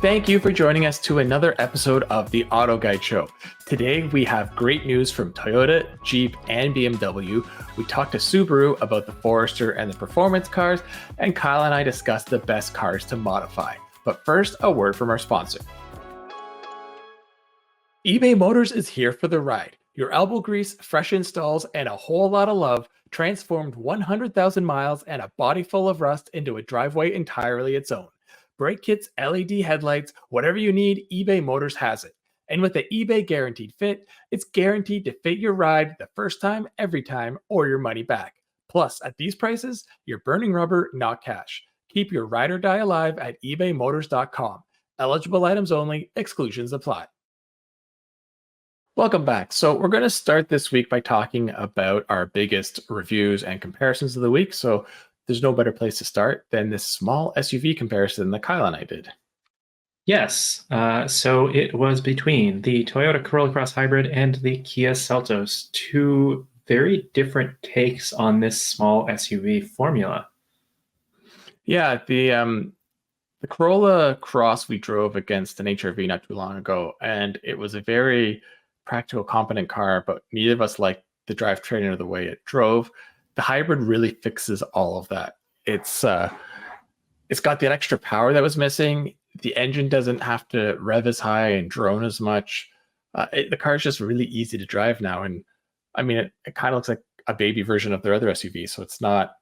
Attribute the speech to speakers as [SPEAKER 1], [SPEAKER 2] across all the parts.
[SPEAKER 1] Thank you for joining us to another episode of the AutoGuide Show. Today we have great news from Toyota, Jeep, and BMW. We talked to Subaru about the Forester and the performance cars, and Kyle and I discussed the best cars to modify. But first, a word from our sponsor. eBay Motors is here for the ride. Your elbow grease, fresh installs, and a whole lot of love transformed 100,000 miles and a body full of rust into a driveway entirely its own. Brake kits, LED headlights, whatever you need, eBay Motors has it. And with the eBay Guaranteed Fit, it's guaranteed to fit your ride the first time, every time, or your money back. Plus, at these prices, you're burning rubber, not cash. Keep your ride or die alive at ebaymotors.com. Eligible items only, exclusions apply. Welcome back. So we're going to start this week by talking about our biggest reviews and comparisons of the week. So there's no better place to start than this small SUV comparison that Kyle and I did.
[SPEAKER 2] Yes. So it was between the Toyota Corolla Cross Hybrid and the Kia Seltos, two very different takes on this small SUV formula.
[SPEAKER 1] Yeah, the Corolla Cross we drove against an HRV not too long ago, and it was a very practical, competent car, but neither of us liked the drivetrain or the way it drove. The hybrid really fixes all of that. It's got that extra power that was missing. The engine doesn't have to rev as high and drone as much. The car is just really easy to drive now. And I mean, it kind of looks like a baby version of their other SUV. So it's not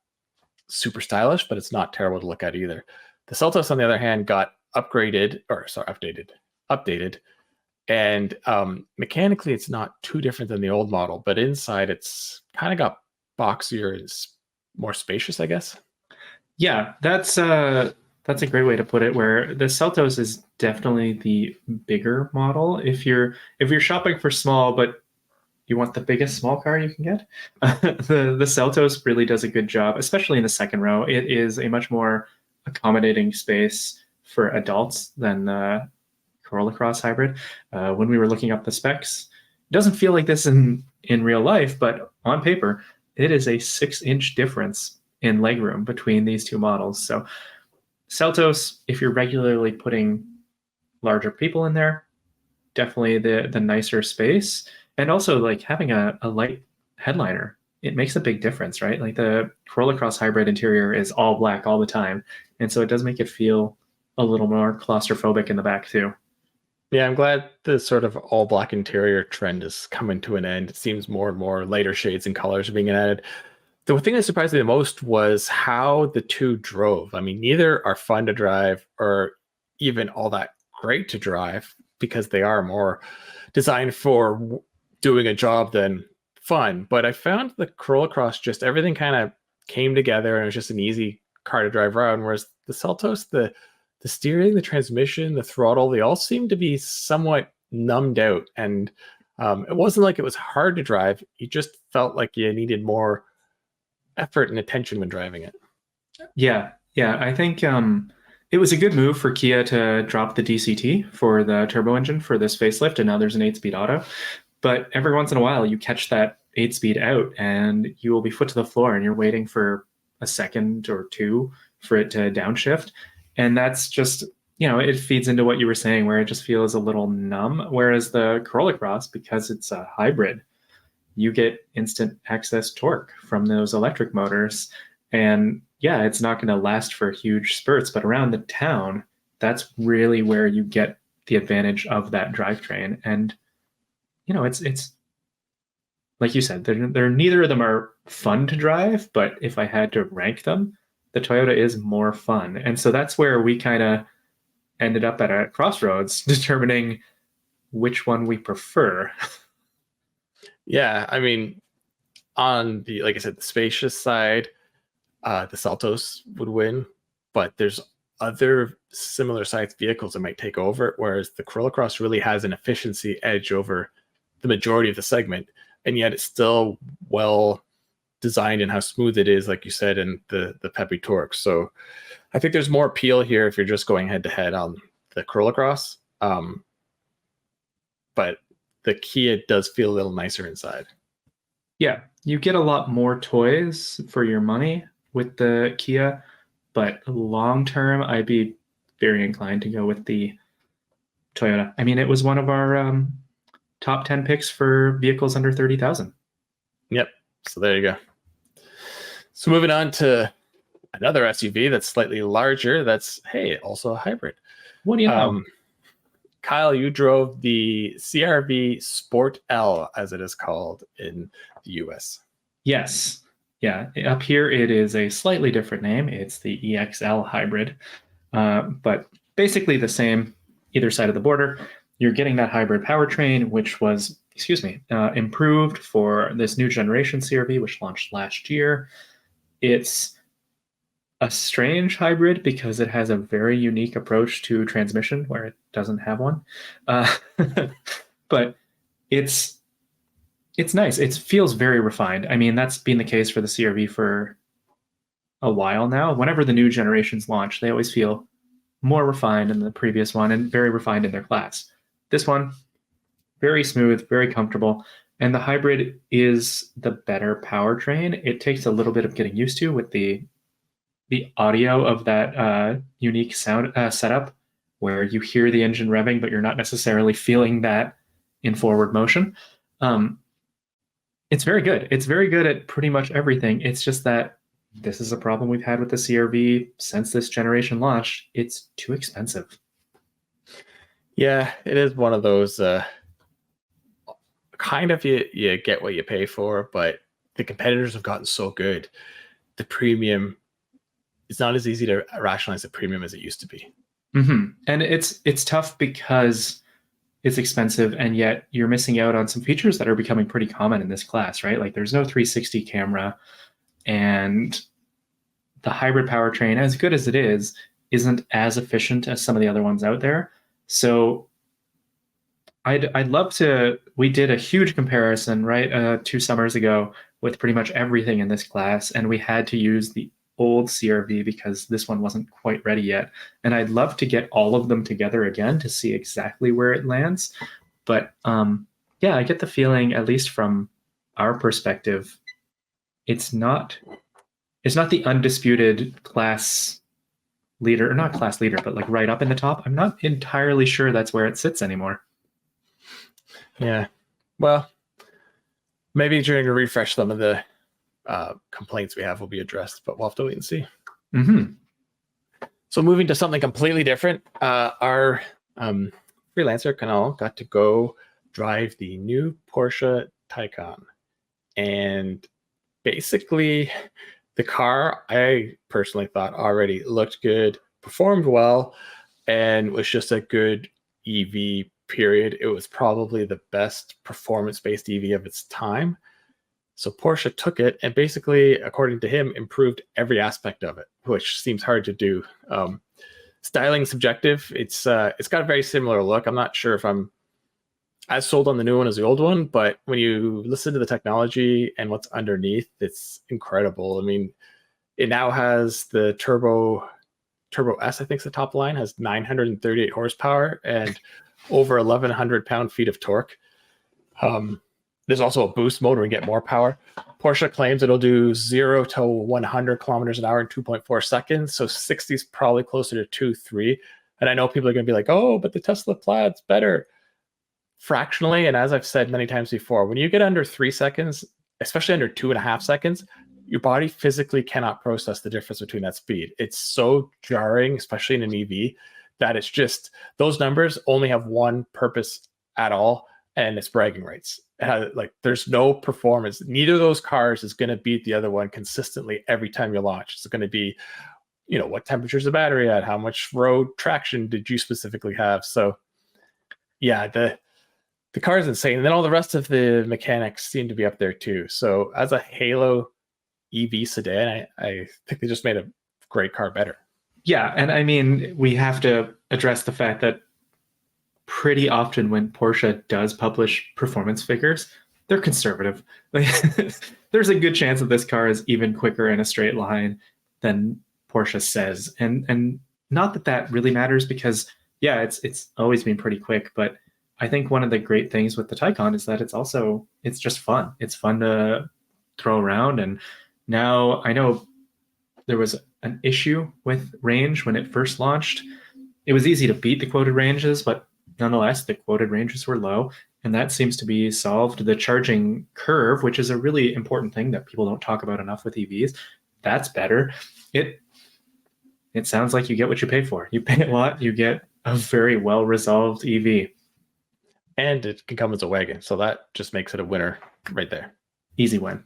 [SPEAKER 1] super stylish, but it's not terrible to look at either. The Seltos, on the other hand, got updated. And mechanically, it's not too different than the old model, but inside it's kind of got boxier, is more spacious, I guess.
[SPEAKER 2] Yeah, that's a great way to put it, where the Seltos is definitely the bigger model. If you're shopping for small but you want the biggest small car you can get, the Seltos really does a good job, especially in the second row. It is a much more accommodating space for adults than the Corolla Cross Hybrid. When we were looking up the specs, it doesn't feel like this in real life, but on paper, it is a 6-inch difference in legroom between these two models. So Seltos, if you're regularly putting larger people in there, definitely the nicer space. And also, like, having a light headliner, it makes a big difference, right? Like, the Corolla Cross Hybrid interior is all black all the time. And so it does make it feel a little more claustrophobic in the back too.
[SPEAKER 1] Yeah, I'm glad the sort of all black interior trend is coming to an end. It seems more and more lighter shades and colors are being added. The thing that surprised me the most was how the two drove. I mean, neither are fun to drive or even all that great to drive, because they are more designed for doing a job than fun. But I found the Corolla Cross, just everything kind of came together and it was just an easy car to drive around. Whereas the Seltos, the steering, the transmission, the throttle, they all seem to be somewhat numbed out. And it wasn't like it was hard to drive. You just felt like you needed more effort and attention when driving it.
[SPEAKER 2] Yeah. I think it was a good move for Kia to drop the DCT for the turbo engine for this facelift, and now there's an 8-speed auto. But every once in a while, you catch that 8-speed out, and you will be foot to the floor, and you're waiting for a second or two for it to downshift. And that's just, it feeds into what you were saying, where it just feels a little numb. Whereas the Corolla Cross, because it's a hybrid, you get instant access torque from those electric motors. And yeah, it's not going to last for huge spurts, but around the town, that's really where you get the advantage of that drivetrain. And, it's like you said, they're neither of them are fun to drive, but if I had to rank them, the Toyota is more fun. And so that's where we kind of ended up at a crossroads determining which one we prefer.
[SPEAKER 1] Yeah, I mean, on the, like I said, the spacious side, the Seltos would win, but there's other similar sized vehicles that might take over it, whereas the Corolla Cross really has an efficiency edge over the majority of the segment, and yet it's still well designed in how smooth it is, like you said, and the peppy torque. So I think there's more appeal here if you're just going head to head on the Corolla Cross. But the Kia does feel a little nicer inside.
[SPEAKER 2] Yeah, you get a lot more toys for your money with the Kia, but long term, I'd be very inclined to go with the Toyota. I mean, it was one of our top 10 picks for vehicles under 30,000.
[SPEAKER 1] Yep. So there you go. So moving on to another SUV that's slightly larger. That's, hey, also a hybrid.
[SPEAKER 2] What do you know?
[SPEAKER 1] Kyle, you drove the CRV Sport L, as it is called in the US.
[SPEAKER 2] Yes. Yeah. Up here, it is a slightly different name. It's the EXL hybrid, but basically the same either side of the border. You're getting that hybrid powertrain, which was, improved for this new generation CRV, which launched last year. It's a strange hybrid because it has a very unique approach to transmission where it doesn't have one. But it's nice. It feels very refined. I mean, that's been the case for the CRV for a while now. Whenever the new generations launch, they always feel more refined than the previous one and very refined in their class. This one, very smooth, very comfortable. And the hybrid is the better powertrain. It takes a little bit of getting used to with the audio of that unique sound setup where you hear the engine revving, but you're not necessarily feeling that in forward motion. It's very good. It's very good at pretty much everything. It's just that this is a problem we've had with the CRV since this generation launched. It's too expensive.
[SPEAKER 1] Yeah, it is one of those kind of you get what you pay for, but the competitors have gotten so good. The premium, it's not as easy to rationalize the premium as it used to be.
[SPEAKER 2] Mm-hmm. And it's tough because it's expensive, and yet you're missing out on some features that are becoming pretty common in this class, right? Like there's no 360 camera, and the hybrid powertrain, as good as it is, isn't as efficient as some of the other ones out there. So I'd love to. We did a huge comparison, right, 2 summers ago with pretty much everything in this class, and we had to use the old CRV because this one wasn't quite ready yet. And I'd love to get all of them together again to see exactly where it lands. But yeah, I get the feeling, at least from our perspective, it's not the undisputed class leader, or not class leader, but like right up in the top. I'm not entirely sure that's where it sits anymore.
[SPEAKER 1] Yeah. Well, maybe during a refresh, some of the complaints we have will be addressed, but we'll have to wait and see.
[SPEAKER 2] Mm-hmm.
[SPEAKER 1] So moving to something completely different, our freelancer Canal got to go drive the new Porsche Taycan, and basically the car I personally thought already looked good, performed well, and was just a good EV period. It was probably the best performance-based EV of its time. So Porsche took it and basically, according to him, improved every aspect of it, which seems hard to do. Styling subjective. It's got a very similar look. I'm not sure if I'm as sold on the new one as the old one, but when you listen to the technology and what's underneath, it's incredible. I mean, it now has the Turbo S, I think is the top line, has 938 horsepower and over 1,100 pound-feet of torque. There's also a boost mode where you get more power. Porsche claims it'll do 0 to 100 kilometers an hour in 2.4 seconds. So 60 is probably closer to 2.3. And I know people are going to be like, oh, but the Tesla Plaid's better. Fractionally, and as I've said many times before, when you get under 3 seconds, especially under 2.5 seconds, your body physically cannot process the difference between that speed. It's so jarring, especially in an EV, that it's just, those numbers only have one purpose at all, and it's bragging rights. Like there's no performance. Neither of those cars is going to beat the other one consistently every time you launch. It's going to be, what temperature's the battery at? How much road traction did you specifically have? So yeah, the car is insane. And then all the rest of the mechanics seem to be up there too. So as a Halo EV sedan, I think they just made a great car better.
[SPEAKER 2] Yeah, and I mean, we have to address the fact that pretty often when Porsche does publish performance figures, they're conservative. There's a good chance that this car is even quicker in a straight line than Porsche says. And not that really matters because, yeah, it's always been pretty quick, but I think one of the great things with the Taycan is that it's just fun. It's fun to throw around. And now I know there was an issue with range when it first launched. It was easy to beat the quoted ranges, but nonetheless, the quoted ranges were low. And that seems to be solved. The charging curve, which is a really important thing that people don't talk about enough with EVs, that's better. It sounds like you get what you pay for. You pay a lot, you get a very well-resolved EV.
[SPEAKER 1] And it can come as a wagon, so that just makes it a winner right there.
[SPEAKER 2] Easy win.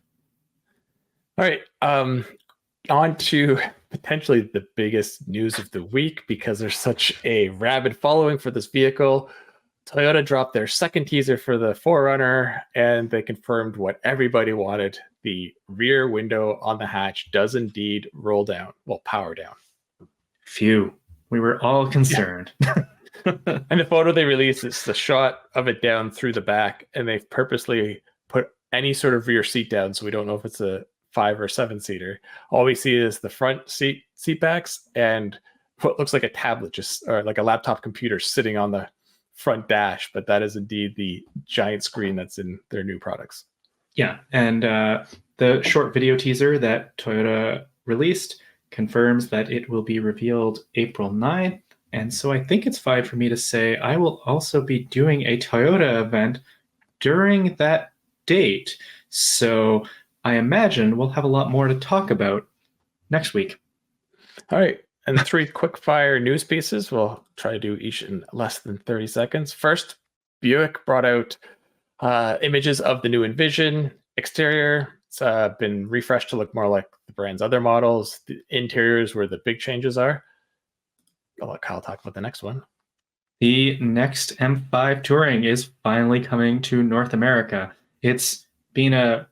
[SPEAKER 1] All right, on to potentially the biggest news of the week, because there's such a rabid following for this vehicle. Toyota dropped their second teaser for the 4Runner, and they confirmed what everybody wanted. The rear window on the hatch does indeed roll down, well, power down.
[SPEAKER 2] Phew, we were all concerned.
[SPEAKER 1] Yeah. And the photo they released is the shot of it down through the back, and they've purposely put any sort of rear seat down, so we don't know if it's a 5 or 7 seater. All we see is the front seat backs and what looks like a tablet, or like a laptop computer sitting on the front dash, but that is indeed the giant screen that's in their new products.
[SPEAKER 2] Yeah, and the short video teaser that Toyota released confirms that it will be revealed April 9th. And so I think it's fine for me to say I will also be doing a Toyota event during that date. So I imagine we'll have a lot more to talk about next week.
[SPEAKER 1] All right. And 3 quick fire news pieces. We'll try to do each in less than 30 seconds. First, Buick brought out images of the new Envision exterior. It's been refreshed to look more like the brand's other models. The interiors where the big changes are. I'll let Kyle talk about the next one.
[SPEAKER 2] The next M5 Touring is finally coming to North America. It's been a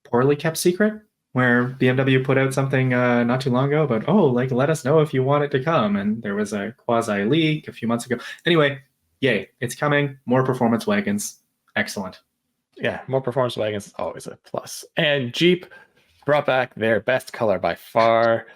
[SPEAKER 2] poorly kept secret where BMW put out something not too long ago about, let us know if you want it to come. And there was a quasi leak a few months ago. Anyway, yay, it's coming. More performance wagons. Excellent.
[SPEAKER 1] Yeah, more performance wagons is always a plus. And Jeep brought back their best color by far.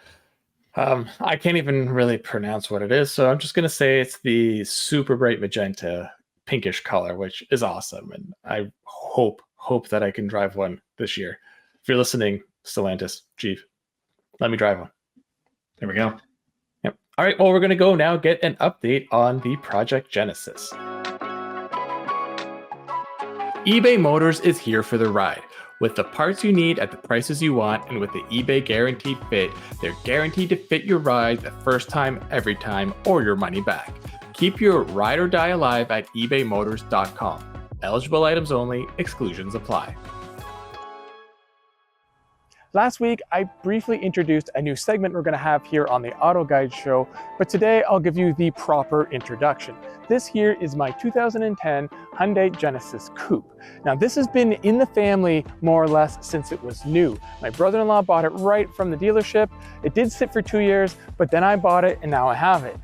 [SPEAKER 1] I can't even really pronounce what it is, so I'm just going to say it's the super bright magenta pinkish color, which is awesome. And I hope that I can drive one this year. If you're listening, Stellantis, Jeep, let me drive one.
[SPEAKER 2] There we go.
[SPEAKER 1] Yep. All right, well, we're going to go now get an update on the Project Genesis. eBay Motors is here for the ride. With the parts you need at the prices you want, and with the eBay Guaranteed Fit, they're guaranteed to fit your ride the first time, every time, or your money back. Keep your ride or die alive at ebaymotors.com. Eligible items only, exclusions apply. Last week, I briefly introduced a new segment we're going to have here on the AutoGuide Show, but today I'll give you the proper introduction. This here is my 2010 Hyundai Genesis Coupe. Now, this has been in the family more or less since it was new. My brother-in-law bought it right from the dealership. It did sit for 2 years, but then I bought it and now I have it.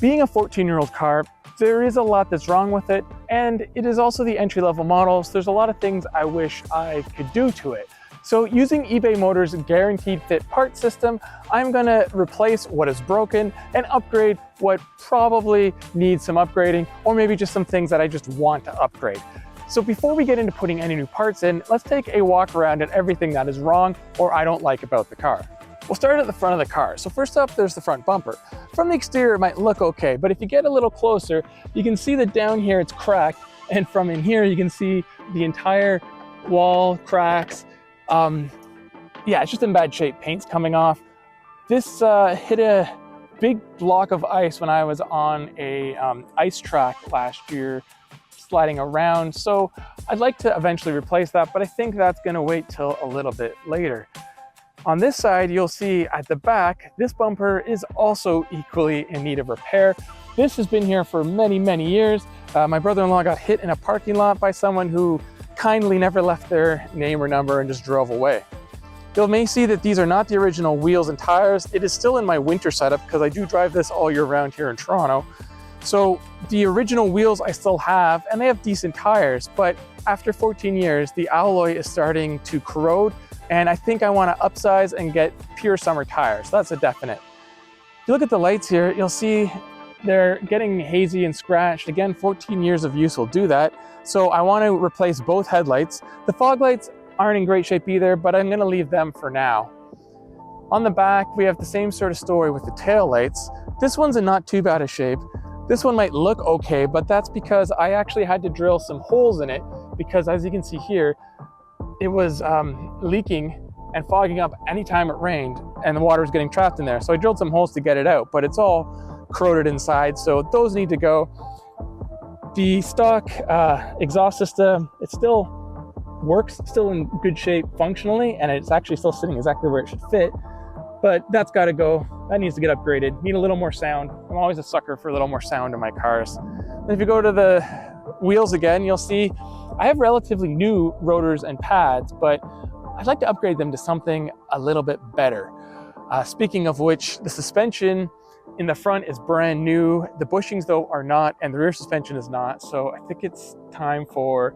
[SPEAKER 1] Being a 14-year-old car, there is a lot that's wrong with it, and it is also the entry-level model, so there's a lot of things I wish I could do to it. So using eBay Motors' Guaranteed Fit part system, I'm gonna replace what is broken and upgrade what probably needs some upgrading, or maybe just some things that I just want to upgrade. So before we get into putting any new parts in, let's take a walk around at everything that is wrong or I don't like about the car. We'll start at the front of the car. So first up, there's the front bumper. From the exterior, it might look okay, but if you get a little closer, you can see that down here it's cracked, and from in here, you can see the entire wall cracks. Yeah, it's just in bad shape. Paint's coming off. This hit a big block of ice when I was on a ice track last year, sliding around. So I'd like to eventually replace that, but I think that's gonna wait till a little bit later. On this side, you'll see at the back, this bumper is also equally in need of repair. This has been here for many, many years. My brother-in-law got hit in a parking lot by someone who kindly never left their name or number and just drove away. You may see that these are not the original wheels and tires. It is still in my winter setup because I do drive this all year round here in Toronto. So the original wheels I still have, and they have decent tires, but after 14 years, the alloy is starting to corrode, and I think I want to upsize and get pure summer tires. That's a definite. If you look at the lights here, you'll see
[SPEAKER 3] they're getting hazy and scratched. Again, 14 years of use will do that. So I want to replace both headlights. The fog lights aren't in great shape either, but I'm going to leave them for now. On the back, we have the same sort of story with the tail lights. This one's in not too bad a shape. This one might look okay, but that's because I actually had to drill some holes in it because, as you can see here, it was leaking and fogging up anytime it rained and the water was getting trapped in there. So I drilled some holes to get it out, but it's all corroded inside, so those need to go. The stock exhaust system, it still works, still in good shape functionally, and it's actually still sitting exactly where it should fit. But that's got to go. That needs to get upgraded. Need a little more sound. I'm always a sucker for a little more sound in my cars. And if you go to the wheels again, you'll see I have relatively new rotors and pads, but I'd like to upgrade them to something a little bit better. Speaking of which, the suspension in the front is brand new. The bushings, though, are not, and the rear suspension is not. So I think it's time for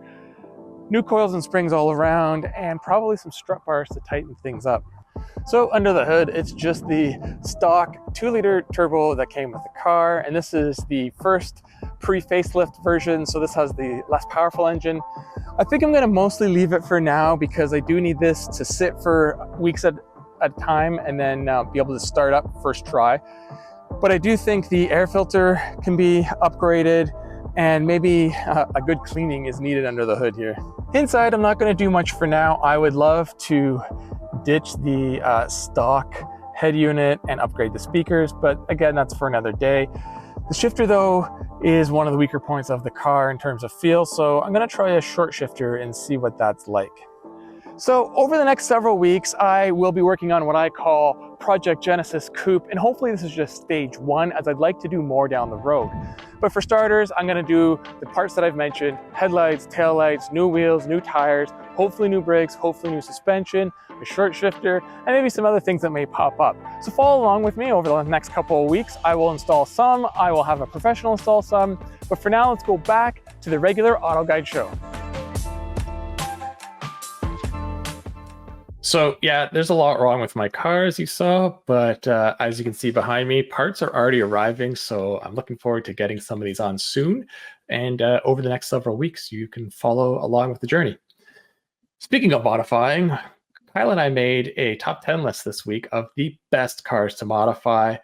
[SPEAKER 3] new coils and springs all around, and probably some strut bars to tighten things up. So under the hood, it's just the stock 2-liter turbo that came with the car, and this is the first pre-facelift version, so this has the less powerful engine. I think I'm going to mostly leave it for now because I do need this to sit for weeks at a time and then be able to start up first try. But I do think the air filter can be upgraded, and maybe a good cleaning is needed under the hood here. Inside, I'm not going to do much for now. I would love to ditch the stock head unit and upgrade the speakers, but again, that's for another day. The shifter, though, is one of the weaker points of the car in terms of feel, so I'm going to try a short shifter and see what that's like. So over the next several weeks, I will be working on what I call Project Genesis Coupe, and hopefully this is just stage one, as I'd like to do more down the road. But for starters, I'm going to do the parts that I've mentioned: headlights, taillights, new wheels, new tires, hopefully new brakes, hopefully new suspension, a short shifter, and maybe some other things that may pop up. So follow along with me over the next couple of weeks. I will install some, I will have a professional install some, but for now, let's go back to the regular AutoGuide show.
[SPEAKER 1] So yeah, there's a lot wrong with my car, as you saw, but as you can see behind me, parts are already arriving, so I'm looking forward to getting some of these on soon. And over the next several weeks, you can follow along with the journey. Speaking of modifying, Kyle and I made a top 10 list this week of the best cars to modify.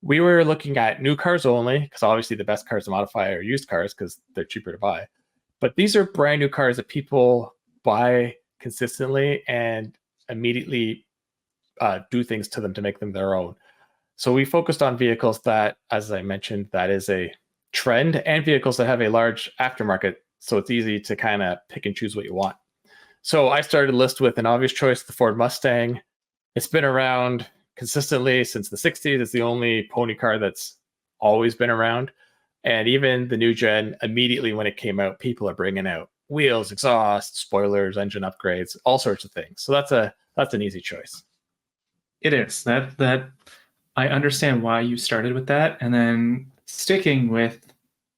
[SPEAKER 1] We were looking at new cars only, because obviously the best cars to modify are used cars because they're cheaper to buy. But these are brand new cars that people buy consistently and immediately do things to them to make them their own. So we focused on vehicles that, as I mentioned, that is a trend, and vehicles that have a large aftermarket, so it's easy to kind of pick and choose what you want. So I started a list with an obvious choice, the Ford Mustang. It's been around consistently since the 60s. It's the only pony car that's always been around. And even the new gen, immediately when it came out, people are bringing out wheels, exhaust, spoilers, engine upgrades, all sorts of things. So that's an easy choice.
[SPEAKER 2] It is. That I understand why you started with that. And then sticking with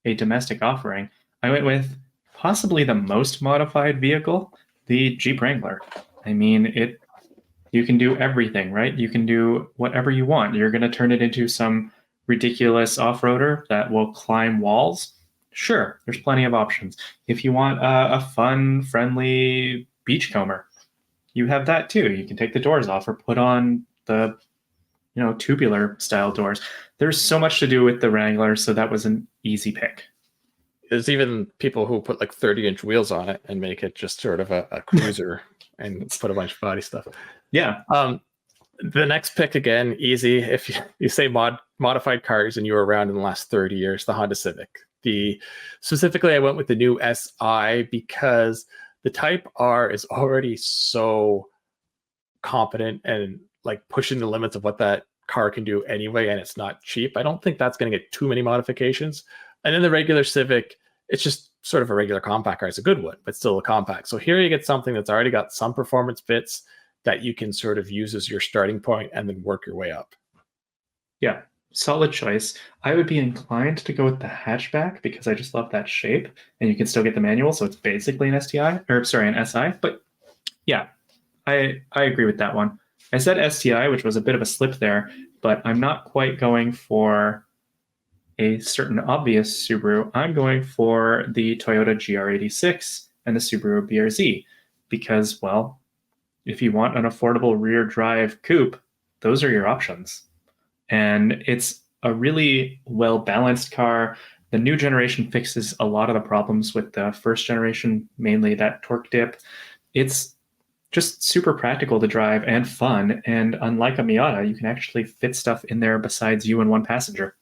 [SPEAKER 2] a domestic offering, I went with possibly the most modified vehicle, the Jeep Wrangler. I mean, you can do everything, right? You can do whatever you want. You're going to turn it into some ridiculous off-roader that will climb walls. Sure, there's plenty of options. If you want a fun, friendly beachcomber, you have that too. You can take the doors off or put on the tubular style doors. There's so much to do with the Wrangler, so that was an easy pick.
[SPEAKER 1] There's even people who put like 30-inch wheels on it and make it just sort of a cruiser and put a bunch of body stuff.
[SPEAKER 2] Yeah.
[SPEAKER 1] The next pick, again, easy. If you say modified cars and you were around in the last 30 years, the Honda Civic. Specifically, I went with the new SI because the Type R is already so competent and like pushing the limits of what that car can do anyway, and it's not cheap. I don't think that's going to get too many modifications. And then the regular Civic, it's just sort of a regular compact car. It's a good one, but still a compact. So here you get something that's already got some performance bits that you can sort of use as your starting point and then work your way up.
[SPEAKER 2] Yeah, solid choice. I would be inclined to go with the hatchback because I just love that shape, and you can still get the manual, so it's basically an an SI. But yeah, I agree with that one. I said STI, which was a bit of a slip there, but I'm not quite going for a certain obvious Subaru, I'm going for the Toyota GR86 and the Subaru BRZ because, well, if you want an affordable rear drive coupe, those are your options. And it's a really well balanced car. The new generation fixes a lot of the problems with the first generation, mainly that torque dip. It's just super practical to drive and fun. And unlike a Miata, you can actually fit stuff in there besides you and one passenger.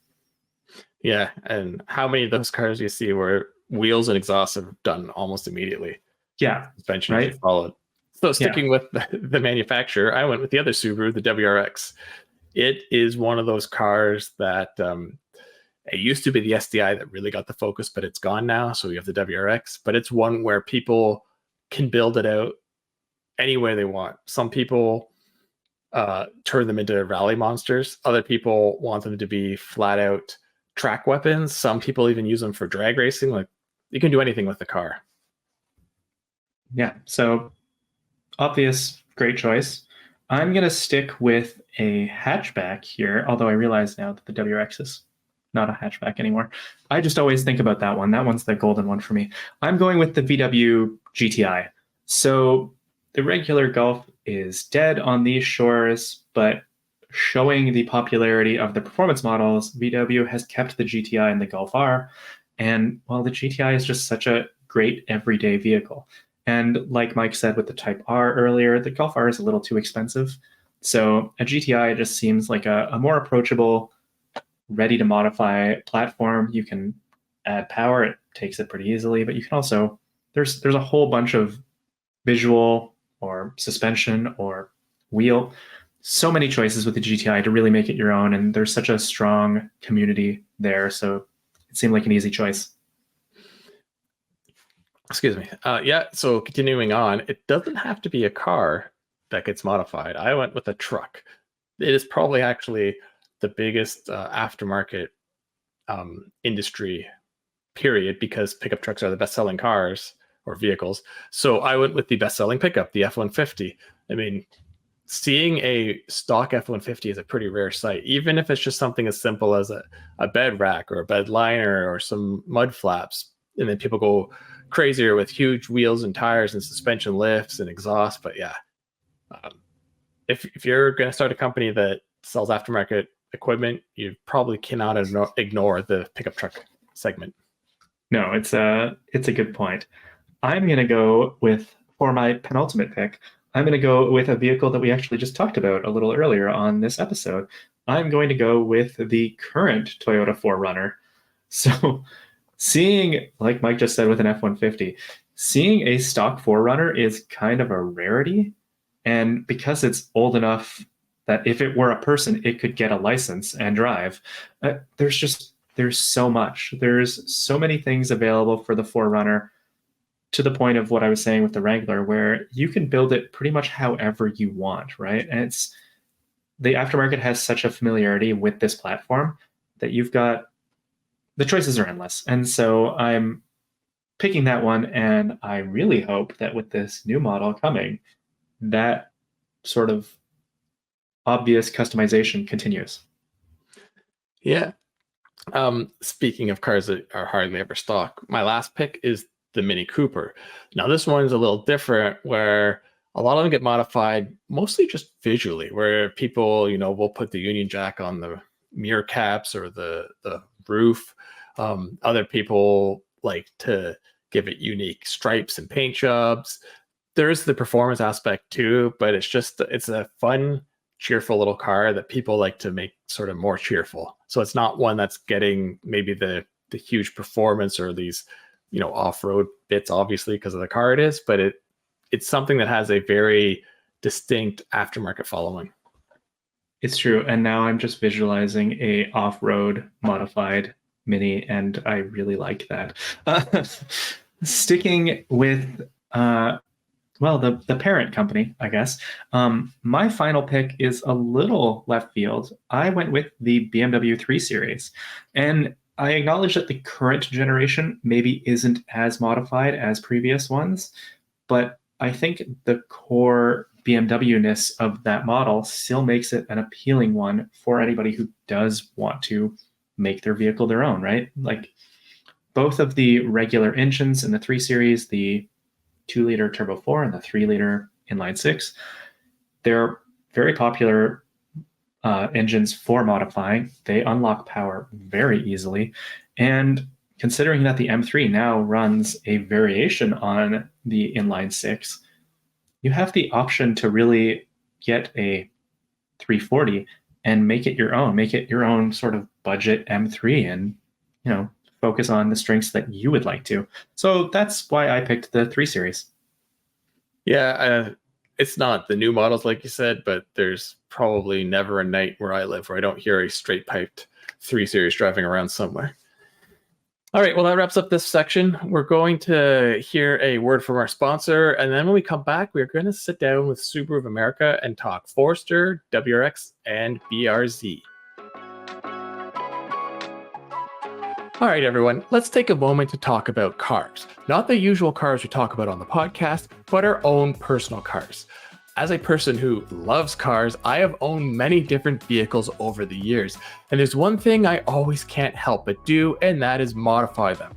[SPEAKER 1] Yeah, and how many of those cars do you see where wheels and exhaust are done almost immediately?
[SPEAKER 2] Yeah,
[SPEAKER 1] Suspension
[SPEAKER 2] right.
[SPEAKER 1] usually followed. So sticking with the manufacturer, I went with the other Subaru, the WRX. It is one of those cars that it used to be the SDI that really got the focus, but it's gone now. So we have the WRX, but it's one where people can build it out any way they want. Some people turn them into rally monsters. Other people want them to be flat out track weapons. Some people even use them for drag racing. Like, you can do anything with the car.
[SPEAKER 2] Yeah, so obvious, great choice. I'm going to stick with a hatchback here, although I realize now that the WRX is not a hatchback anymore. I just always think about that one. That one's the golden one for me. I'm going with the VW GTI. So the regular Golf is dead on these shores, but showing the popularity of the performance models, VW has kept the GTI and the Golf R. And while the GTI is just such a great everyday vehicle. And like Mike said with the Type R earlier, the Golf R is a little too expensive. So a GTI just seems like a more approachable, ready to modify platform. You can add power, it takes it pretty easily, but you can also, there's a whole bunch of visual or suspension or wheel, so many choices with the GTI to really make it your own. And there's such a strong community there. So it seemed like an easy choice.
[SPEAKER 1] Excuse me. Yeah, so continuing on, it doesn't have to be a car that gets modified. I went with a truck. It is probably actually the biggest aftermarket industry, period, because pickup trucks are the best-selling cars or vehicles. So I went with the best-selling pickup, the F-150. I mean, seeing a stock F-150 is a pretty rare sight, even if it's just something as simple as a bed rack or a bed liner or some mud flaps. And then people go crazier with huge wheels and tires and suspension lifts and exhaust. But yeah, if you're going to start a company that sells aftermarket equipment, you probably cannot ignore the pickup truck segment.
[SPEAKER 2] No, it's a good point. I'm going to go with, for my penultimate pick, I'm going to go with a vehicle that we actually just talked about a little earlier on this episode. I'm going to go with the current Toyota 4Runner. So seeing, like Mike just said with an F-150, seeing a stock 4Runner is kind of a rarity. And because it's old enough that if it were a person, it could get a license and drive, there's so much. There's so many things available for the 4Runner, to the point of what I was saying with the Wrangler, where you can build it pretty much however you want, right? And it's, the aftermarket has such a familiarity with this platform that you've got, the choices are endless. And so I'm picking that one, and I really hope that with this new model coming, that sort of obvious customization continues.
[SPEAKER 1] Yeah. Speaking of cars that are hardly ever stock, my last pick is the Mini Cooper. Now this one's a little different, where a lot of them get modified mostly just visually, where people, will put the Union Jack on the mirror caps or the roof. Other people like to give it unique stripes and paint jobs. There's the performance aspect too, but it's a fun, cheerful little car that people like to make sort of more cheerful. So it's not one that's getting maybe the huge performance or these off-road bits, obviously, because of the car it is, but it's something that has a very distinct aftermarket following.
[SPEAKER 2] It's true. And now I'm just visualizing a off-road modified Mini, and I really like that. Sticking with the parent company, I guess. My final pick is a little left field. I went with the BMW 3 Series. And I acknowledge that the current generation maybe isn't as modified as previous ones, but I think the core BMW-ness of that model still makes it an appealing one for anybody who does want to make their vehicle their own, right? Like both of the regular engines in the 3 Series, the 2-liter Turbo 4 and the 3-liter inline 6, they're very popular engines for modifying. They unlock power very easily. And considering that the M3 now runs a variation on the inline 6, you have the option to really get a 340 and make it your own sort of budget M3, and focus on the strengths that you would like to. So that's why I picked the 3 Series.
[SPEAKER 1] Yeah, it's not the new models like you said, but there's probably never a night where I live where I don't hear a straight piped 3 Series driving around somewhere. All right, well, that wraps up this section. We're going to hear a word from our sponsor, and then when we come back, we're going to sit down with Subaru of America and talk Forester, WRX, and BRZ. All right, everyone, let's take a moment to talk about cars. Not the usual cars we talk about on the podcast, but our own personal cars. As a person who loves cars, I have owned many different vehicles over the years, and there's one thing I always can't help but do, and that is modify them.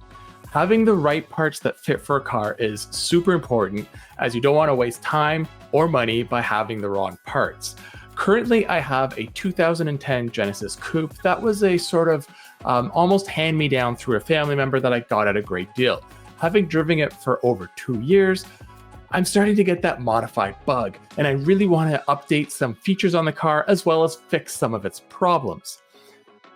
[SPEAKER 1] Having the right parts that fit for a car is super important, as you don't want to waste time or money by having the wrong parts. Currently, I have a 2010 Genesis Coupe that was a sort of almost hand-me-down through a family member that I got at a great deal. Having driven it for over 2 years, I'm starting to get that modified bug, and I really want to update some features on the car as well as fix some of its problems.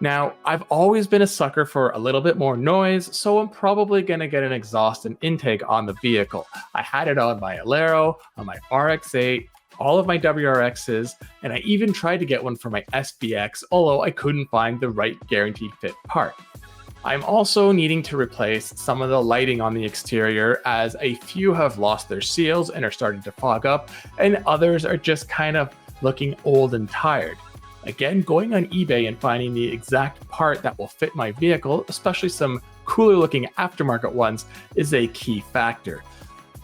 [SPEAKER 1] Now, I've always been a sucker for a little bit more noise, so I'm probably going to get an exhaust and intake on the vehicle. I had it on my Alero, on my RX-8, all of my WRXs, and I even tried to get one for my SBX, although I couldn't find the right guaranteed fit part. I'm also needing to replace some of the lighting on the exterior, as a few have lost their seals and are starting to fog up, and others are just kind of looking old and tired. Again, going on eBay and finding the exact part that will fit my vehicle, especially some cooler looking aftermarket ones, is a key factor.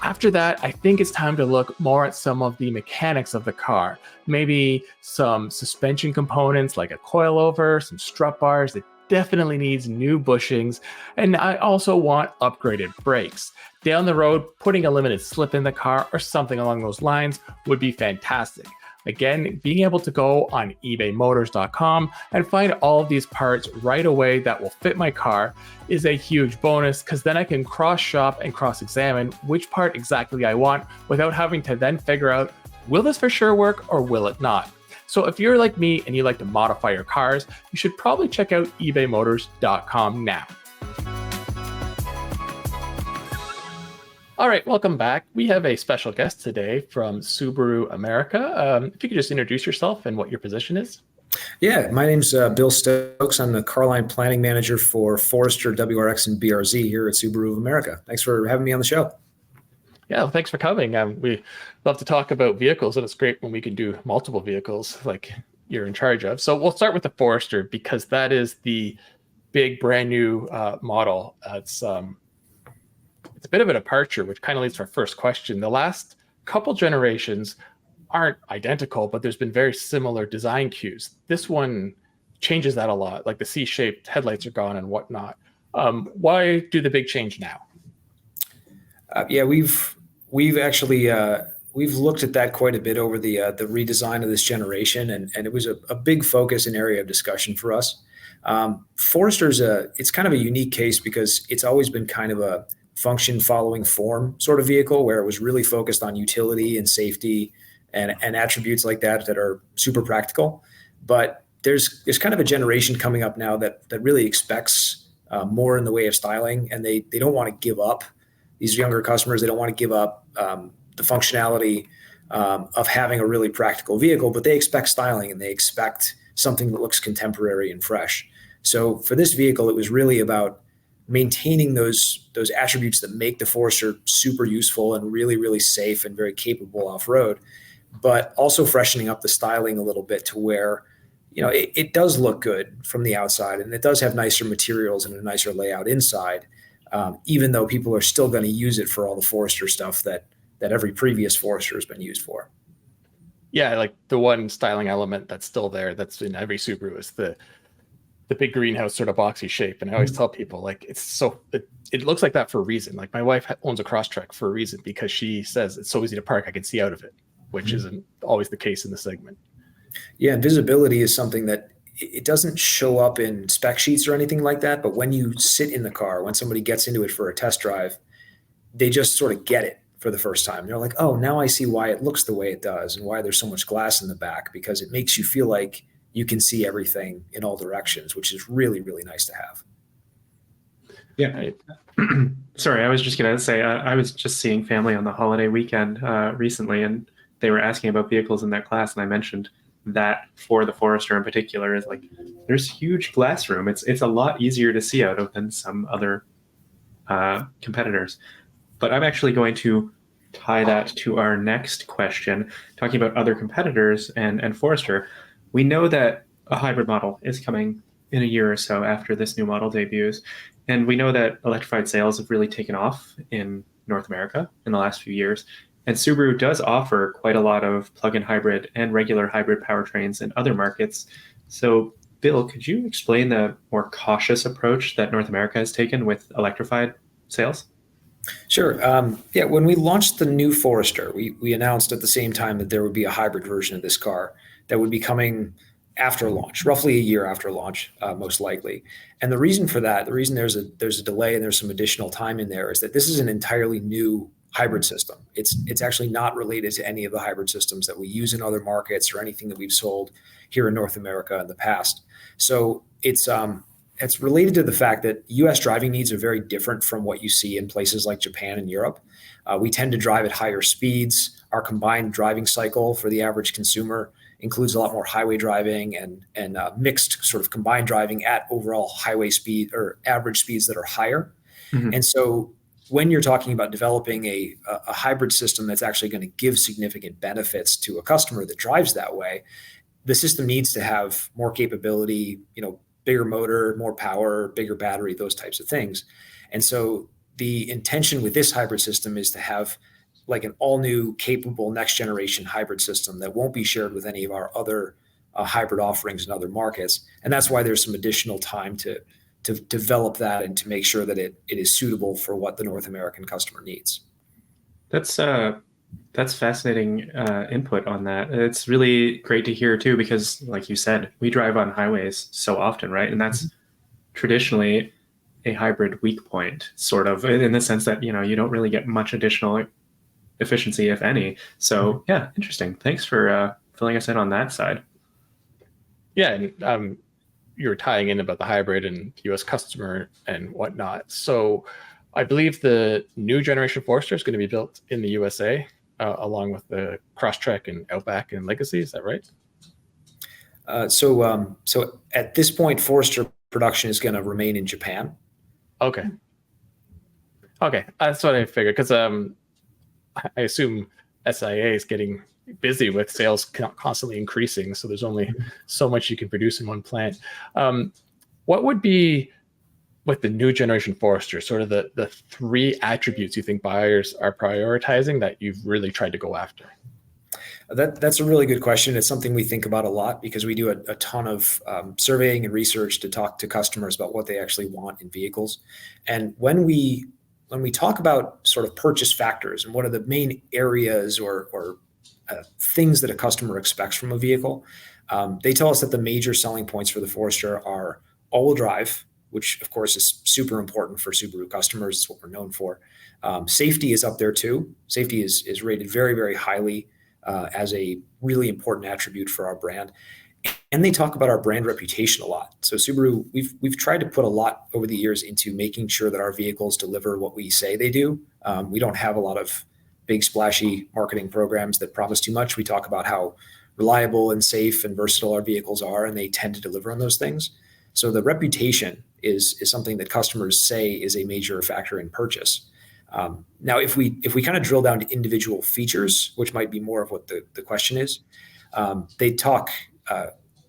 [SPEAKER 1] After that, I think it's time to look more at some of the mechanics of the car. Maybe some suspension components like a coilover, some strut bars. It definitely needs new bushings, and I also want upgraded brakes. Down the road, putting a limited slip in the car or something along those lines would be fantastic. Again, being able to go on ebaymotors.com and find all of these parts right away that will fit my car is a huge bonus, because then I can cross-shop and cross-examine which part exactly I want without having to then figure out, will this for sure work or will it not? So if you're like me and you like to modify your cars, you should probably check out ebaymotors.com now. All right, welcome back. We have a special guest today from Subaru America. If you could just introduce yourself and what your position is.
[SPEAKER 4] Yeah, my name's Bill Stokes. I'm the car line planning manager for Forester, WRX, and BRZ here at Subaru of America. Thanks for having me on the show.
[SPEAKER 1] Yeah, well, thanks for coming. We love to talk about vehicles, and it's great when we can do multiple vehicles like you're in charge of. So we'll start with the Forester, because that is the big brand new model. It's a bit of a departure, which kind of leads to our first question. The last couple generations aren't identical, but there's been very similar design cues. This one changes that a lot, like the C-shaped headlights are gone and whatnot. Why do the big change now?
[SPEAKER 4] Yeah, we've actually we've looked at that quite a bit over the redesign of this generation, and it was a big focus and area of discussion for us. Forester's it's kind of a unique case because it's always been kind of a function following form sort of vehicle, where it was really focused on utility and safety and attributes like that are super practical. But there's kind of a generation coming up now that really expects more in the way of styling, and they don't want to give up. These younger customers, they don't want to give up the functionality of having a really practical vehicle, but they expect styling and they expect something that looks contemporary and fresh. So for this vehicle, it was really about maintaining those attributes that make the Forester super useful and really, really safe and very capable off-road, but also freshening up the styling a little bit to where, it does look good from the outside, and it does have nicer materials and a nicer layout inside, even though people are still going to use it for all the Forester stuff that every previous Forester has been used for.
[SPEAKER 1] Yeah, like the one styling element that's still there, that's in every Subaru, is the the big greenhouse sort of boxy shape. And I always tell people, like, it looks like that for a reason. Like, my wife owns a Crosstrek for a reason, because she says it's so easy to park, I can see out of it, which isn't always the case in the segment.
[SPEAKER 4] Yeah, and visibility is something that it doesn't show up in spec sheets or anything like that. But when you sit in the car, when somebody gets into it for a test drive, they just sort of get it for the first time. They're like, oh, now I see why it looks the way it does and why there's so much glass in the back, because it makes you feel like you can see everything in all directions, which is really, really nice to have.
[SPEAKER 2] Yeah. Sorry, I was just going to say, I was just seeing family on the holiday weekend recently, and they were asking about vehicles in that class, and I mentioned that for the Forester in particular is like, there's huge glass room. It's a lot easier to see out of than some other competitors. But I'm actually going to tie that to our next question, talking about other competitors and Forester. We know that a hybrid model is coming in a year or so after this new model debuts. And we know that electrified sales have really taken off in North America in the last few years. And Subaru does offer quite a lot of plug-in hybrid and regular hybrid powertrains in other markets. So, Bill, could you explain the more cautious approach that North America has taken with electrified sales?
[SPEAKER 4] Sure. Yeah, when we launched the new Forester, we announced at the same time that there would be a hybrid version of this car that would be coming after launch, roughly a year after launch, most likely. And the reason for that, the reason there's a delay and there's some additional time in there, is that this is an entirely new hybrid system. It's actually not related to any of the hybrid systems that we use in other markets or anything that we've sold here in North America in the past. So it's related to the fact that U.S. driving needs are very different from what you see in places like Japan and Europe. We tend to drive at higher speeds. Our combined driving cycle for the average consumer includes a lot more highway driving and mixed sort of combined driving at overall highway speed or average speeds that are higher. Mm-hmm. And so when you're talking about developing a hybrid system that's actually going to give significant benefits to a customer that drives that way, the system needs to have more capability, bigger motor, more power, bigger battery, those types of things. And so the intention with this hybrid system is to have like an all new capable next generation hybrid system that won't be shared with any of our other hybrid offerings in other markets. And that's why there's some additional time to develop that and to make sure that it is suitable for what the North American customer needs.
[SPEAKER 2] That's fascinating input on that. It's really great to hear too, because like you said, we drive on highways so often, right? And that's traditionally a hybrid weak point, sort of, in the sense that, you don't really get much additional efficiency, if any. So yeah, interesting. Thanks for filling us in on that side.
[SPEAKER 1] Yeah, and you were tying in about the hybrid and U.S. customer and whatnot. So I believe the new generation Forester is going to be built in the USA, along with the Crosstrek and Outback and Legacy. Is that right?
[SPEAKER 4] So at this point, Forester production is going to remain in Japan.
[SPEAKER 1] Okay, that's what I figured, because I assume SIA is getting busy with sales constantly increasing, so there's only so much you can produce in one plant. What would be, with the new generation Forester, sort of the three attributes you think buyers are prioritizing that you've really tried to go after?
[SPEAKER 4] That's a really good question. It's something we think about a lot, because we do a ton of surveying and research to talk to customers about what they actually want in vehicles. And when we talk about sort of purchase factors and what are the main areas or things that a customer expects from a vehicle, they tell us that the major selling points for the Forester are all-wheel drive, which of course is super important for Subaru customers. It's what we're known for. Safety is up there too. Safety is rated very, very highly as a really important attribute for our brand. And they talk about our brand reputation a lot. So Subaru, we've tried to put a lot over the years into making sure that our vehicles deliver what we say they do. We don't have a lot of big splashy marketing programs that promise too much. We talk about how reliable and safe and versatile our vehicles are, and they tend to deliver on those things. So the reputation is something that customers say is a major factor in purchase. Now, if we kind of drill down to individual features, which might be more of what the question is, they talk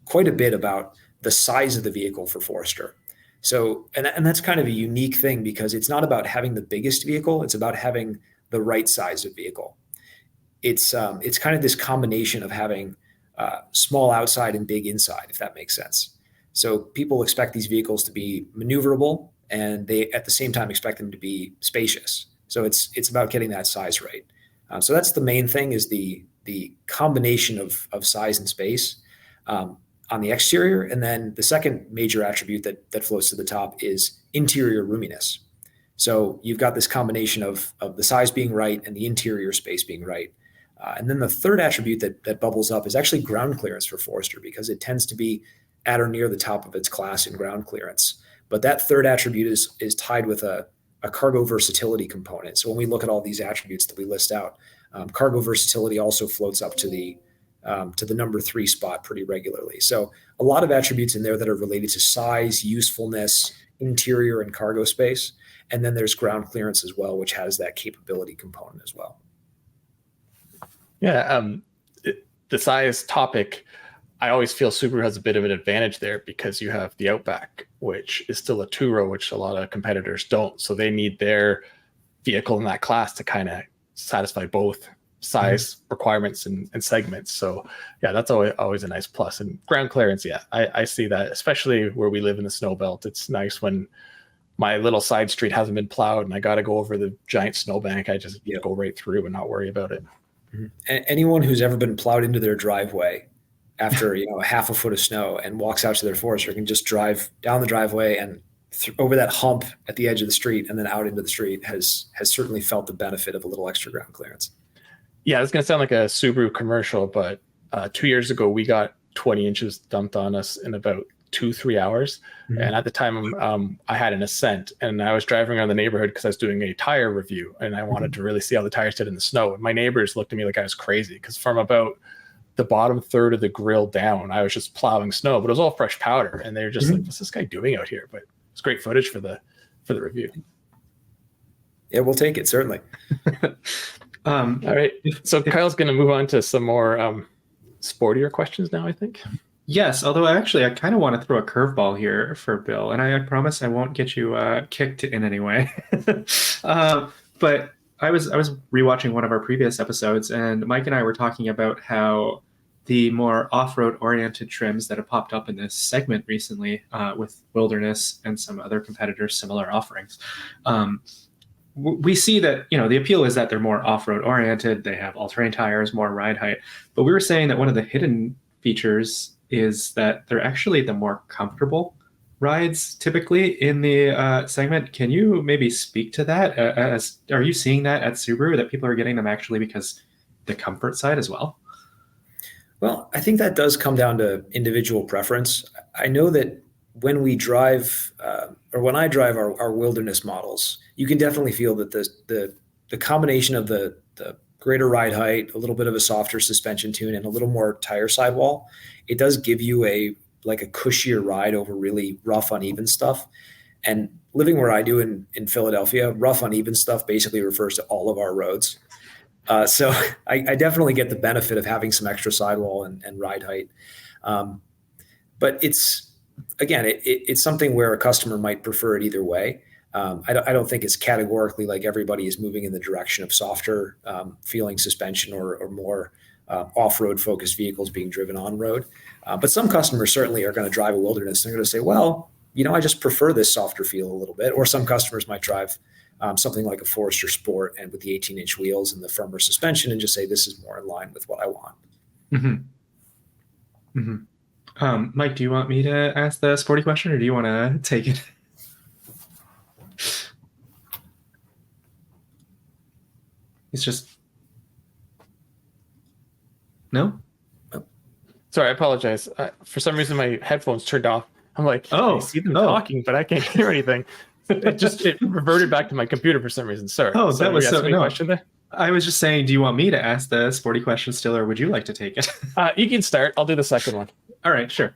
[SPEAKER 4] quite a bit about the size of the vehicle for Forester. So, and that's kind of a unique thing, because it's not about having the biggest vehicle; it's about having the right size of vehicle. It's kind of this combination of having small outside and big inside, if that makes sense. So people expect these vehicles to be maneuverable, and they at the same time expect them to be spacious. So it's about getting that size right. So that's the main thing, is the combination of size and space on the exterior. And then the second major attribute that floats to the top is interior roominess. So you've got this combination of the size being right and the interior space being right. And then the third attribute that bubbles up is actually ground clearance for Forester, because it tends to be at or near the top of its class in ground clearance. But that third attribute is tied with a cargo versatility component. So when we look at all these attributes that we list out, cargo versatility also floats up to the number 3 spot pretty regularly. So a lot of attributes in there that are related to size, usefulness, interior and cargo space. And then there's ground clearance as well, which has that capability component as well.
[SPEAKER 1] Yeah, the size topic, I always feel Subaru has a bit of an advantage there, because you have the Outback, which is still a 2-row, which a lot of competitors don't. So they need their vehicle in that class to kind of satisfy both size requirements and segments. So yeah, that's always a nice plus. And ground clearance, yeah, I see that, especially where we live in the snow belt. It's nice when my little side street hasn't been plowed and I got to go over the giant snowbank. I just go right through and not worry about it.
[SPEAKER 4] Anyone who's ever been plowed into their driveway after a half a foot of snow and walks out to their Forester can just drive down the driveway and over that hump at the edge of the street and then out into the street has certainly felt the benefit of a little extra ground clearance. Yeah,
[SPEAKER 1] it's going to sound like a Subaru commercial, but 2 years ago we got 20 inches dumped on us in about 2-3 hours. And at the time I had an Ascent, and I was driving around the neighborhood because I was doing a tire review and I wanted to really see how the tires did in the snow. And my neighbors looked at me like I was crazy, because from about the bottom third of the grill down, I was just plowing snow, but it was all fresh powder. And they're just like, what's this guy doing out here? But it's great footage for the review.
[SPEAKER 4] Yeah, we'll take it, certainly.
[SPEAKER 1] All right. So Kyle's going to move on to some more sportier questions now, I think.
[SPEAKER 2] Yes, although I kind of want to throw a curveball here for Bill, and I promise I won't get you kicked in any way. But I was rewatching one of our previous episodes, and Mike and I were talking about how the more off-road oriented trims that have popped up in this segment recently, with Wilderness and some other competitors' similar offerings, we see that the appeal is that they're more off-road oriented. They have all-terrain tires, more ride height. But we were saying that one of the hidden features is that they're actually the more comfortable rides typically in the segment. Can you maybe speak to that? Are you seeing that at Subaru, that people are getting them actually because the comfort side as well?
[SPEAKER 4] Well, I think that does come down to individual preference. I know that when we drive, or when I drive our Wilderness models, you can definitely feel that the combination of the greater ride height, a little bit of a softer suspension tune, and a little more tire sidewall, it does give you a cushier ride over really rough, uneven stuff. And living where I do in Philadelphia, rough, uneven stuff basically refers to all of our roads. So I definitely get the benefit of having some extra sidewall and ride height. But it's something where a customer might prefer it either way. I don't think it's categorically like everybody is moving in the direction of softer feeling suspension or more off-road focused vehicles being driven on road. But some customers certainly are going to drive a Wilderness. They're going to say, well, I just prefer this softer feel a little bit. Or some customers might drive something like a Forester Sport and with the 18-inch wheels and the firmer suspension and just say, this is more in line with what I want.
[SPEAKER 2] Mike, do you want me to ask the sporty question, or do you want to take it? It's just no.
[SPEAKER 1] Sorry, I apologize. For some reason, my headphones turned off. I'm like, I see them talking, but I can't hear anything. It reverted back to my computer for some reason. Sorry.
[SPEAKER 2] Oh, that was
[SPEAKER 1] a question there.
[SPEAKER 2] I was just saying, do you want me to ask the sporty question still, or would you like to take it?
[SPEAKER 1] You can start. I'll do the second one.
[SPEAKER 2] All right, sure.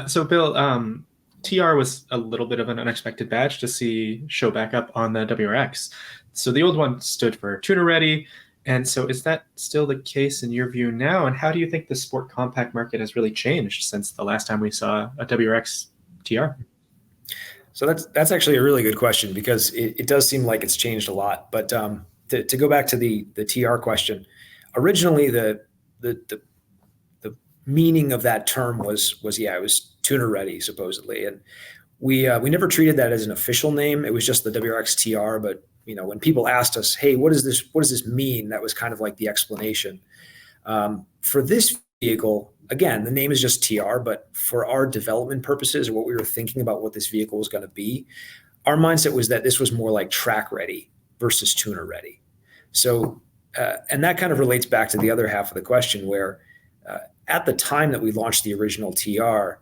[SPEAKER 2] So, Bill, TR was a little bit of an unexpected badge to show back up on the WRX. So the old one stood for tuner ready. And so is that still the case in your view now? And how do you think the sport compact market has really changed since the last time we saw a WRX TR?
[SPEAKER 4] So that's actually a really good question, because it does seem like it's changed a lot. But to go back to the TR question, originally the meaning of that term was it was tuner ready, supposedly. And we never treated that as an official name. It was just the WRX TR. But when people asked us, hey, what does this mean? That was kind of like the explanation. For this vehicle, again, the name is just TR, but for our development purposes, or what we were thinking about what this vehicle was going to be, our mindset was that this was more like track ready versus tuner ready. So, and that kind of relates back to the other half of the question, where at the time that we launched the original TR,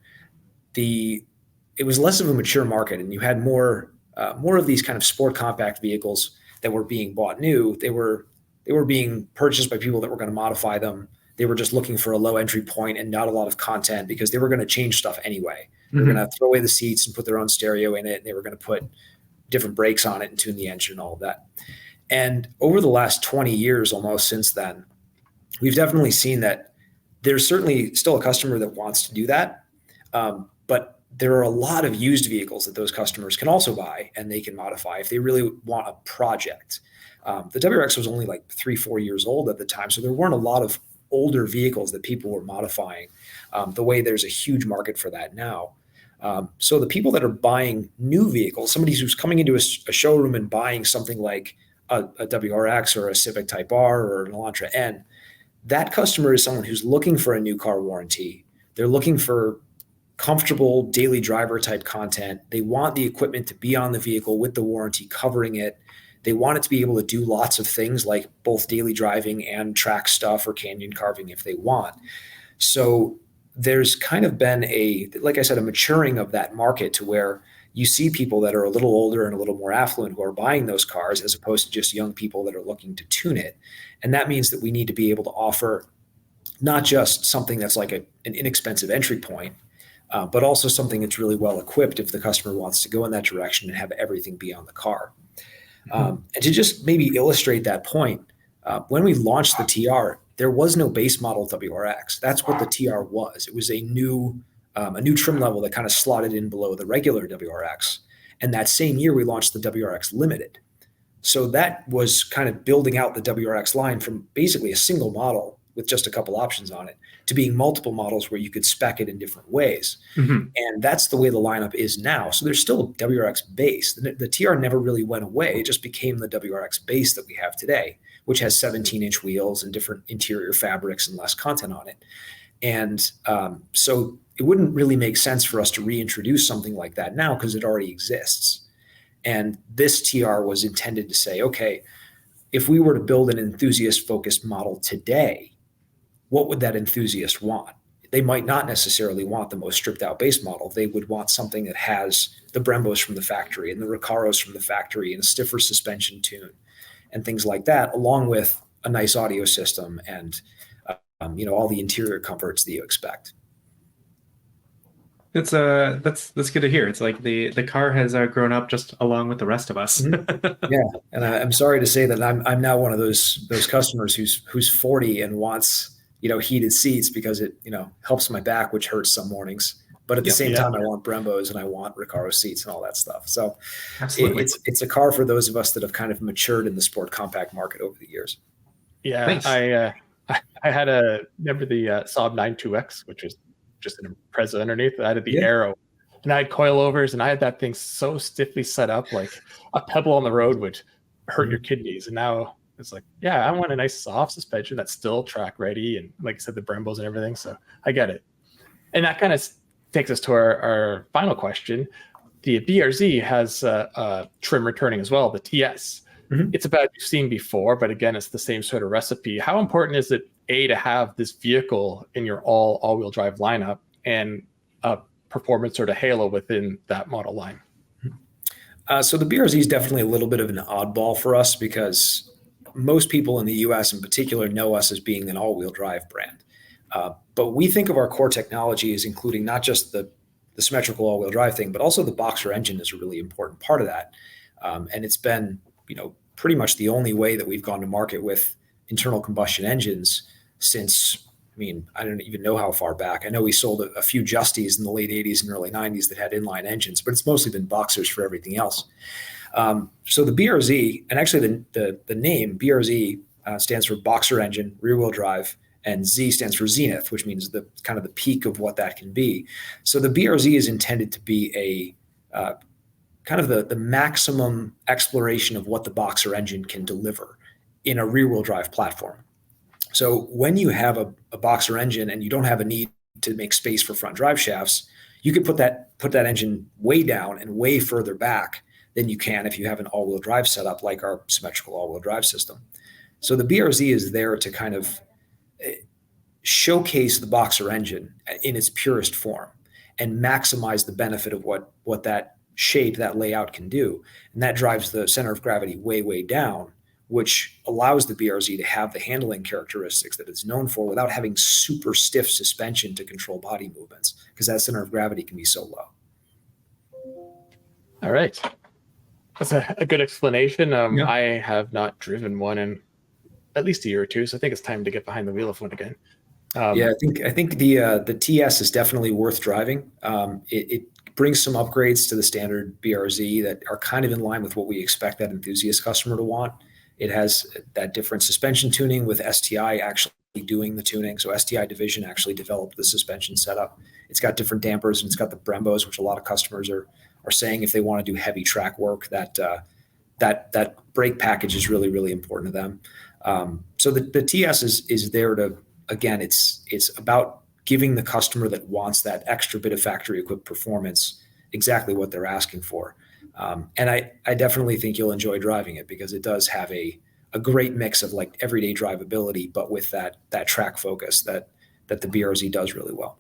[SPEAKER 4] it was less of a mature market, and you had more of these kind of sport compact vehicles that were being bought new. They were being purchased by people that were going to modify them. They were just looking for a low entry point and not a lot of content, because they were going to change stuff anyway. They were going to throw away the seats and put their own stereo in it. And they were going to put different brakes on it and tune the engine and all of that. And over the last 20 years, almost since then, we've definitely seen that there's certainly still a customer that wants to do that. But there are a lot of used vehicles that those customers can also buy and they can modify if they really want a project. The WRX was only like 3-4 years old at the time, so there weren't a lot of older vehicles that people were modifying the way there's a huge market for that now. So the people that are buying new vehicles, somebody who's coming into a showroom and buying something like a WRX or a Civic Type R or an Elantra N, that customer is someone who's looking for a new car warranty. They're looking for comfortable daily driver type content. They want the equipment to be on the vehicle with the warranty covering it. They want it to be able to do lots of things like both daily driving and track stuff or canyon carving if they want. So there's kind of been like I said, a maturing of that market to where you see people that are a little older and a little more affluent who are buying those cars, as opposed to just young people that are looking to tune it. And that means that we need to be able to offer not just something that's like an inexpensive entry point, but also something that's really well equipped if the customer wants to go in that direction and have everything be on the car. And to just maybe illustrate that point, when we launched the TR, there was no base model WRX. That's what the TR was. It was a new trim level that kind of slotted in below the regular WRX. And that same year, we launched the WRX Limited. So that was kind of building out the WRX line from basically a single model with just a couple options on it to being multiple models where you could spec it in different ways. And that's the way the lineup is now. So there's still a WRX base. The TR never really went away. It just became the WRX base that we have today, which has 17-inch wheels and different interior fabrics and less content on it. And so it wouldn't really make sense for us to reintroduce something like that now because it already exists. And this TR was intended to say, okay, if we were to build an enthusiast-focused model today, what would that enthusiast want? They might not necessarily want the most stripped out base model. They would want something that has the Brembos from the factory and the Recaros from the factory and a stiffer suspension tune and things like that, along with a nice audio system and all the interior comforts that you expect.
[SPEAKER 2] That's good to hear. It's like the car has grown up just along with the rest of us.
[SPEAKER 4] Yeah, and I'm sorry to say that I'm now one of those customers who's 40 and wants heated seats because it helps my back, which hurts some mornings. But at the same time, I want Brembos and I want Recaro seats and all that stuff. So it's a car for those of us that have kind of matured in the sport compact market over the years.
[SPEAKER 1] Yeah,
[SPEAKER 2] thanks.
[SPEAKER 1] I had remember the Saab 92X, which was just an Impreza underneath. I had the Aero, and I had coilovers, and I had that thing so stiffly set up, like a pebble on the road would hurt your kidneys. And now it's like, I want a nice soft suspension that's still track ready, and like I said, the Brembos and everything. So I get it. And that kind of takes us to our final question. The BRZ has a trim returning as well, the TS. It's about you've seen before, but again, it's the same sort of recipe. How important is it, to have this vehicle in your all-wheel drive lineup and a performance sort of halo within that model line?
[SPEAKER 4] So the BRZ is definitely a little bit of an oddball for us because most people in the US in particular know us as being an all-wheel drive brand. But we think of our core technology as including not just the symmetrical all-wheel drive thing, but also the Boxer engine is a really important part of that. And it's been, pretty much the only way that we've gone to market with internal combustion engines since, I don't even know how far back. I know we sold a few Justies in the late 80s and early 90s that had inline engines, but it's mostly been Boxers for everything else. So the BRZ, and actually the name BRZ stands for Boxer engine, rear-wheel drive, and Z stands for zenith, which means the kind of the peak of what that can be. So the BRZ is intended to be a kind of the maximum exploration of what the Boxer engine can deliver in a rear-wheel drive platform. So when you have a Boxer engine and you don't have a need to make space for front drive shafts, you could put that engine way down and way further back than you can if you have an all-wheel drive setup like our symmetrical all-wheel drive system. So the BRZ is there to kind of showcase the Boxer engine in its purest form and maximize the benefit of what that shape, that layout can do. And that drives the center of gravity way, way down, which allows the BRZ to have the handling characteristics that it's known for without having super stiff suspension to control body movements, because that center of gravity can be so low.
[SPEAKER 1] All right. That's a good explanation.
[SPEAKER 2] Yeah.
[SPEAKER 1] I have not driven one in at least a year or two, so I think it's time to get behind the wheel of one again.
[SPEAKER 4] Yeah, I think the TS is definitely worth driving. It brings some upgrades to the standard BRZ that are kind of in line with what we expect that enthusiast customer to want. It has that different suspension tuning with STI actually doing the tuning. So STI division actually developed the suspension setup. It's got different dampers and it's got the Brembos, which a lot of customers are saying if they want to do heavy track work, that brake package is really, really important to them. So the TS is there to, again, it's about giving the customer that wants that extra bit of factory equipped performance exactly what they're asking for. And I definitely think you'll enjoy driving it because it does have a great mix of like everyday drivability, but with that track focus that the BRZ does really well.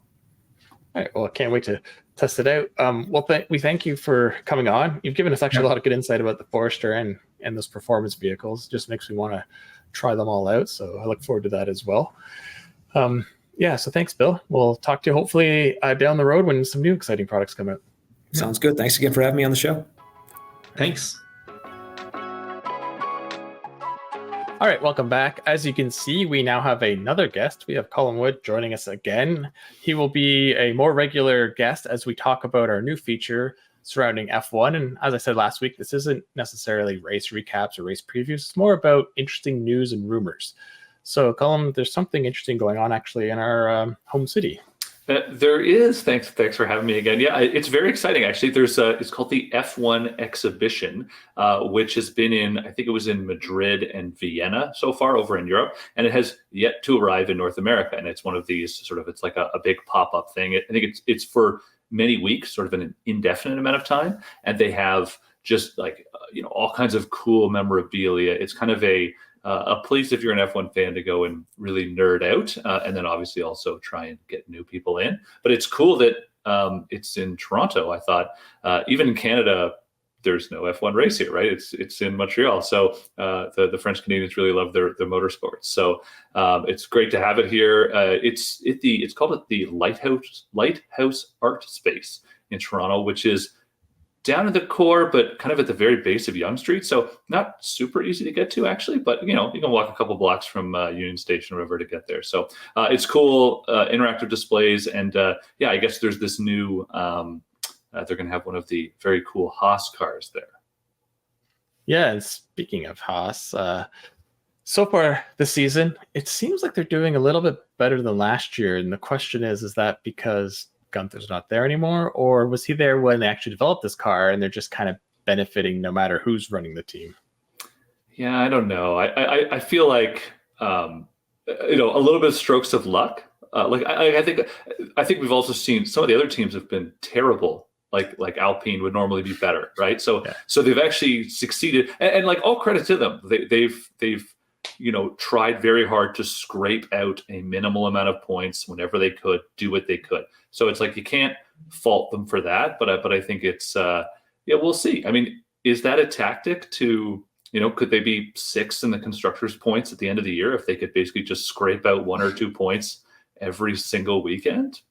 [SPEAKER 1] All right. Well, I can't wait to test it out. Well, we thank you for coming on. You've given us actually a lot of good insight about the Forester and those performance vehicles. Just makes me want to try them all out. So I look forward to that as well. Yeah. So thanks, Bill. We'll talk to you hopefully down the road when some new exciting products come out.
[SPEAKER 4] Sounds good. Thanks again for having me on the show.
[SPEAKER 2] Thanks.
[SPEAKER 1] All right, welcome back. As you can see, we now have another guest. We have Colin Wood joining us again. He will be a more regular guest as we talk about our new feature surrounding F1. And as I said last week, this isn't necessarily race recaps or race previews. It's more about interesting news and rumors. So, Colin, there's something interesting going on actually in our home city.
[SPEAKER 5] There is. Thanks for having me again. Yeah, it's very exciting actually. There's it's called the F1 exhibition, which has been in, I think it was in Madrid and Vienna so far over in Europe, and it has yet to arrive in North America. And it's one of these sort of, it's like a big pop-up thing. I think it's for many weeks, sort of an indefinite amount of time, and they have just like all kinds of cool memorabilia. It's kind of a place if you're an F1 fan to go and really nerd out, and then obviously also try and get new people in. But it's cool that it's in Toronto. I thought even in Canada, there's no F1 race here, right? It's in Montreal. So the French Canadians really love their motorsports. So it's great to have it here. It's called the Lighthouse Art Space in Toronto, which is down in the core, but kind of at the very base of Yonge Street. So not super easy to get to actually, but you can walk a couple blocks from Union Station or whatever to get there. So it's cool, interactive displays. And I guess there's this new, they're going to have one of the very cool Haas cars there.
[SPEAKER 1] Yeah, and speaking of Haas, so far this season, it seems like they're doing a little bit better than last year. And the question is that because Gunther's not there anymore, or was he there when they actually developed this car and they're just kind of benefiting no matter who's running the team?
[SPEAKER 5] Yeah, I don't know. I feel like a little bit of strokes of luck. I think we've also seen some of the other teams have been terrible. Like Alpine would normally be better, right? So they've actually succeeded, and like all credit to them. They've tried very hard to scrape out a minimal amount of points whenever they could, do what they could. So it's like you can't fault them for that, but I think it's we'll see. I mean, is that a tactic to could they be sixth in the constructors' points at the end of the year if they could basically just scrape out 1 or 2 points every single weekend?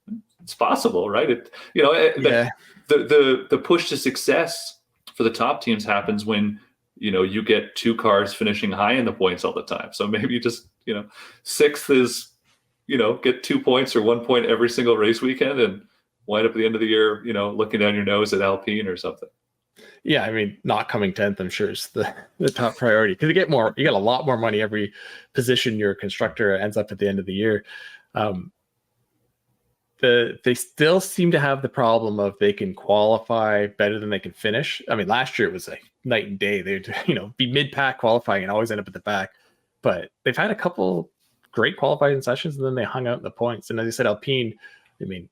[SPEAKER 5] It's possible, right? The push to success for the top teams happens when you get 2 cars finishing high in the points all the time. So maybe you just sixth is get 2 points or 1 point every single race weekend and wind up at the end of the year looking down your nose at Alpine or something.
[SPEAKER 1] Yeah, I mean, not coming 10th, I'm sure is the top priority, because you get a lot more money every position your constructor ends up at the end of the year. They still seem to have the problem of they can qualify better than they can finish. I mean, last year it was like night and day. They'd be mid-pack qualifying and always end up at the back. But they've had a couple great qualifying sessions, and then they hung out in the points. And as you said, Alpine, I mean,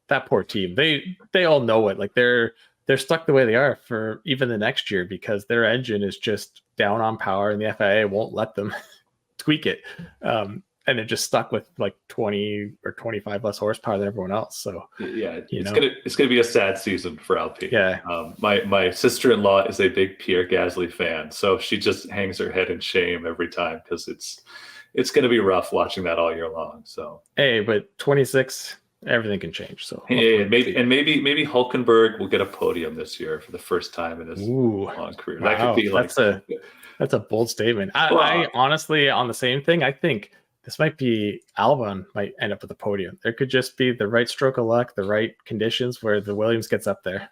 [SPEAKER 1] that poor team, they all know it. Like they're stuck the way they are for even the next year, because their engine is just down on power, and the FIA won't let them tweak it. And they're just stuck with like 20 or 25 less horsepower than everyone else. So
[SPEAKER 5] yeah, it's gonna be a sad season for Alpine.
[SPEAKER 1] Yeah.
[SPEAKER 5] My sister-in-law is a big Pierre Gasly fan, so she just hangs her head in shame every time, because it's gonna be rough watching that all year long. So
[SPEAKER 1] hey, but 26, everything can change. So
[SPEAKER 5] maybe Hulkenberg will get a podium this year for the first time in his long career.
[SPEAKER 1] Wow.
[SPEAKER 5] That could be like
[SPEAKER 1] that's a bold statement. I honestly, on the same thing, I think this might be Albon might end up with a podium. There could just be the right stroke of luck, the right conditions where the Williams gets up there.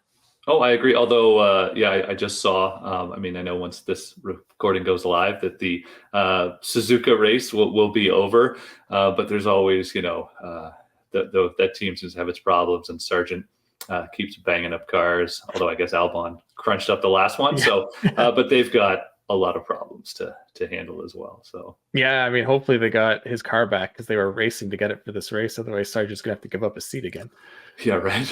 [SPEAKER 5] Oh, I agree. Although, I just saw, I know once this recording goes live that the Suzuka race will be over. But there's always, that team seems to have its problems, and Sargent keeps banging up cars. Although I guess Albon crunched up the last one. Yeah. So, but they've got a lot of problems to handle as well. So
[SPEAKER 1] yeah, I mean, hopefully they got his car back, because they were racing to get it for this race. Otherwise, Sargent's gonna have to give up his seat again.
[SPEAKER 5] Yeah, right.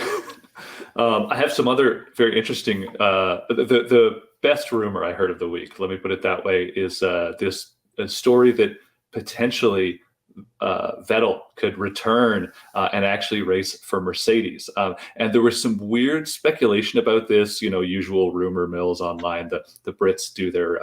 [SPEAKER 5] I have some other very interesting. The best rumor I heard of the week, let me put it that way, is this story that potentially Vettel could return and actually race for Mercedes. And there was some weird speculation about this, usual rumor mills online. The Brits do their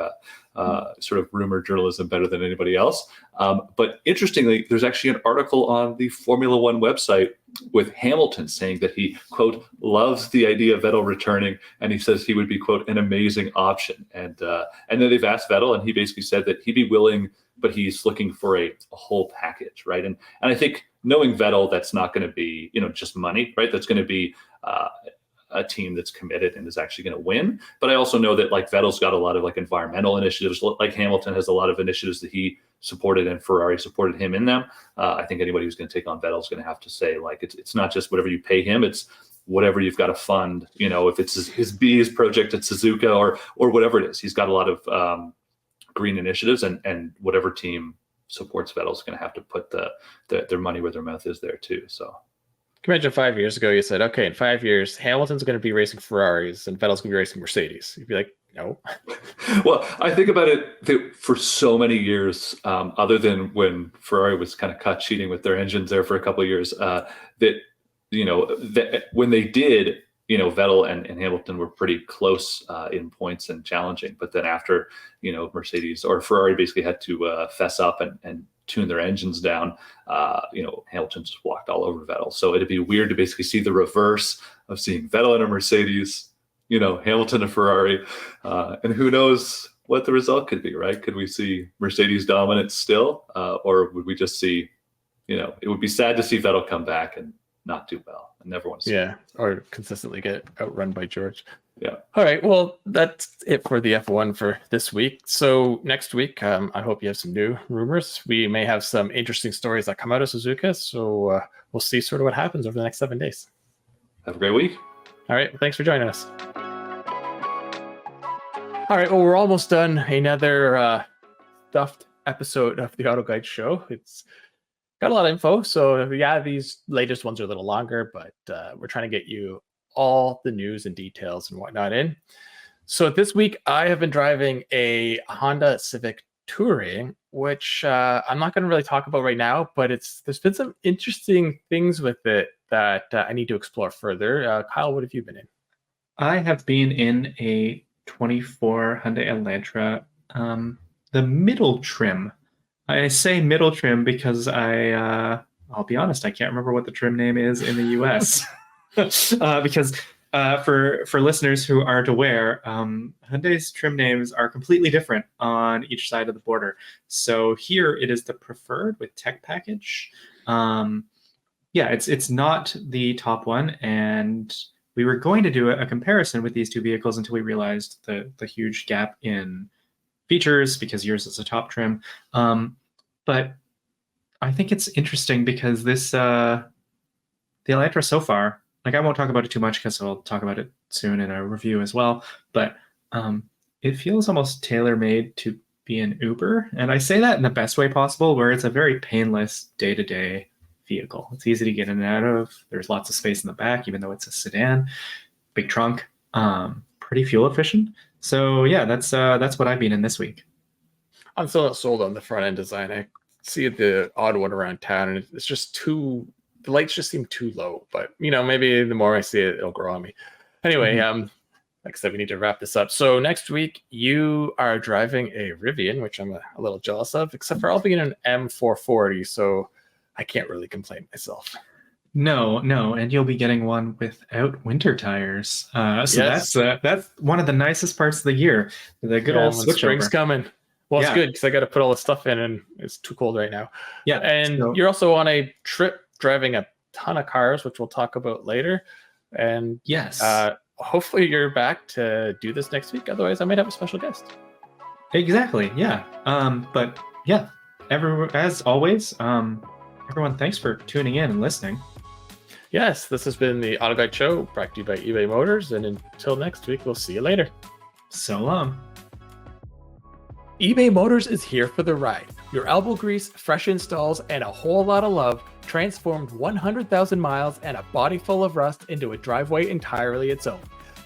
[SPEAKER 5] sort of rumor journalism better than anybody else. But interestingly, there's actually an article on the Formula One website with Hamilton saying that he, quote, loves the idea of Vettel returning, and he says he would be, quote, an amazing option. And then they've asked Vettel, and he basically said that he'd be willing, but he's looking for a whole package, right? And I think, knowing Vettel, that's not going to be, just money, right? That's going to be a team that's committed and is actually going to win. But I also know that like Vettel's got a lot of like environmental initiatives, like Hamilton has a lot of initiatives that he supported, and Ferrari supported him in them. I think anybody who's going to take on Vettel is going to have to say, like, it's not just whatever you pay him, it's whatever you've got to fund, if it's his project at Suzuka or whatever it is. He's got a lot of green initiatives, and whatever team supports Vettel is going to have to put their money where their mouth is there too. So
[SPEAKER 1] can you imagine 5 years ago you said, okay, in 5 years Hamilton's going to be racing Ferraris and Vettel's going to be racing Mercedes? You'd be like, no.
[SPEAKER 5] Well, I think about it that for so many years, other than when Ferrari was kind of caught cheating with their engines there for a couple of years, that when they did, Vettel and Hamilton were pretty close in points and challenging. But then after, Mercedes or Ferrari basically had to fess up and tune their engines down, Hamilton just walked all over Vettel. So it'd be weird to basically see the reverse of seeing Vettel in a Mercedes, Hamilton a Ferrari, and who knows what the result could be, right? Could we see Mercedes dominance still, or would we just see, it would be sad to see Vettel come back and not do well. I never want to see
[SPEAKER 1] or consistently get outrun by George.
[SPEAKER 5] Yeah.
[SPEAKER 1] All right. Well, that's it for the F1 for this week. So next week, I hope you have some new rumors. We may have some interesting stories that come out of Suzuka. So we'll see sort of what happens over the next 7 days.
[SPEAKER 5] Have a great week.
[SPEAKER 1] All right. Well, thanks for joining us. All right. Well, we're almost done. Another stuffed episode of the AutoGuide Show. It's got a lot of info. So yeah, these latest ones are a little longer, but we're trying to get you all the news and details and whatnot in. So this week I have been driving a Honda Civic Touring, which I'm not going to really talk about right now, but there's been some interesting things with it that I need to explore further. Kyle, what have you been in?
[SPEAKER 2] I have been in a 24 Hyundai Elantra, the middle trim. I say middle trim because I'll be honest, I can't remember what the trim name is in the US. Because for listeners who aren't aware, Hyundai's trim names are completely different on each side of the border. So here it is the preferred with tech package. It's not the top one, and we were going to do a comparison with these two vehicles until we realized the huge gap in features because yours is a top trim. But I think it's interesting because this the Elantra so far, like I won't talk about it too much because I'll talk about it soon in a review as well, but it feels almost tailor-made to be an Uber. And I say that in the best way possible, where it's a very painless day-to-day vehicle. It's easy to get in and out of. There's lots of space in the back, even though it's a sedan. Big trunk, pretty fuel efficient. So yeah, that's what I've been in this week.
[SPEAKER 1] I'm still not sold on the front end design. I see the odd one around town, and it's just the lights just seem too low. But maybe the more I see it, it'll grow on me. Anyway, like I said, we need to wrap this up. So next week, you are driving a Rivian, which I'm a little jealous of, except for I'll be in an M440, so I can't really complain myself.
[SPEAKER 2] No, and you'll be getting one without winter tires. So
[SPEAKER 1] Yes.
[SPEAKER 2] that's one of the nicest parts of the year. The good old switchover.
[SPEAKER 1] Spring's coming. Well,
[SPEAKER 2] Yeah.
[SPEAKER 1] it's good because I got to put all this stuff in, and it's too cold right now.
[SPEAKER 2] Yeah,
[SPEAKER 1] And
[SPEAKER 2] so-
[SPEAKER 1] you're also on a trip driving a ton of cars, which we'll talk about later. And
[SPEAKER 2] Yes.
[SPEAKER 1] hopefully you're back to do this next week. Otherwise, I might have a special guest.
[SPEAKER 2] Exactly. Yeah. But yeah, as always, everyone, thanks for tuning in and listening.
[SPEAKER 1] Yes, this has been the AutoGuide Show, brought to you by eBay Motors. And until next week, we'll see you later.
[SPEAKER 2] So long.
[SPEAKER 1] eBay Motors is here for the ride. Your elbow grease, fresh installs, and a whole lot of love transformed 100,000 miles and a body full of rust into a driveway entirely its own.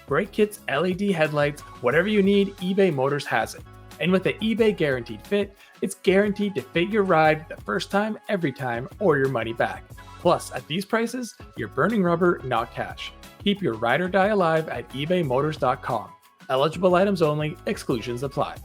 [SPEAKER 1] Brake kits, LED headlights, whatever you need, eBay Motors has it. And with the eBay Guaranteed Fit, it's guaranteed to fit your ride the first time, every time, or your money back. Plus, at these prices, you're burning rubber, not cash. Keep your ride or die alive at ebaymotors.com. Eligible items only, exclusions apply.